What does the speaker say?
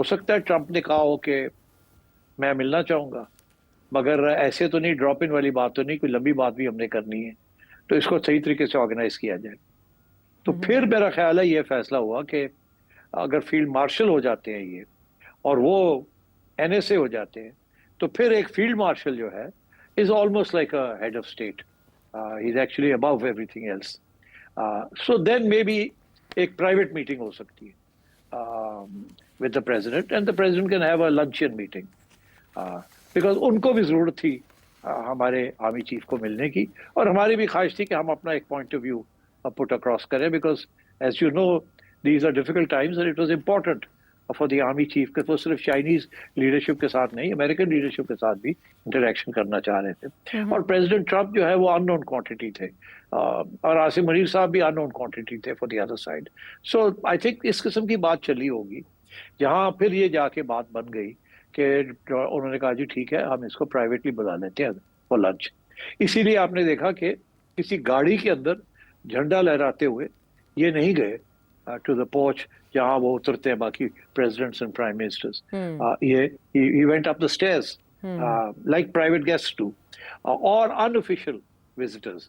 ہو سکتا ہے ٹرمپ نے کہا ہو کہ میں ملنا چاہوں گا، مگر ایسے تو نہیں، ڈراپ ان والی بات تو نہیں، کوئی لمبی بات بھی ہم نے کرنی ہے تو اس کو صحیح طریقے سے آرگنائز کیا جائے. تو پھر میرا خیال ہے یہ فیصلہ ہوا کہ اگر فیلڈ مارشل ہو جاتے ہیں یہ اور وہ این ایس اے ہو جاتے ہیں تو پھر ایک فیلڈ مارشل جو ہے is almost like a head of state, he is actually above everything else. So then maybe ایک پرائیویٹ میٹنگ ہو سکتی ہے with the president, and the president can have a luncheon meeting because ان کو بھی ضرورت تھی ہمارے army chief کو ملنے کی، اور ہماری بھی خواہش تھی کہ ہم اپنا ایک point of view put across کریں because as you know these are difficult times and it was important for the army chief کہ وہ صرف چائنیز لیڈرشپ کے ساتھ نہیں، امریکن لیڈرشپ کے ساتھ بھی انٹریکشن کرنا چاہ رہے تھے. اور پریزیڈنٹ ٹرمپ جو ہے وہ ان نون کوانٹٹی تھے اور عاصم منیر صاحب بھی ان نون کوانٹٹی تھے for the other side. So I think اس قسم کی بات چلی ہوگی جہاں پھر یہ جا کے بات بن گئی کہ انہوں نے کہا جی ٹھیک ہے ہم اس کو پرائیویٹلی بلا لیتے ہیں فور لنچ. اسی لیے آپ نے دیکھا کہ کسی گاڑی کے اندر جھنڈا لہراتے ہوئے یہ نہیں گئے ٹو دا پوچ جہاں وہ اترتے ہیں باقی presidents and prime ministers. he went up the stairs like private guests do or unofficial visitors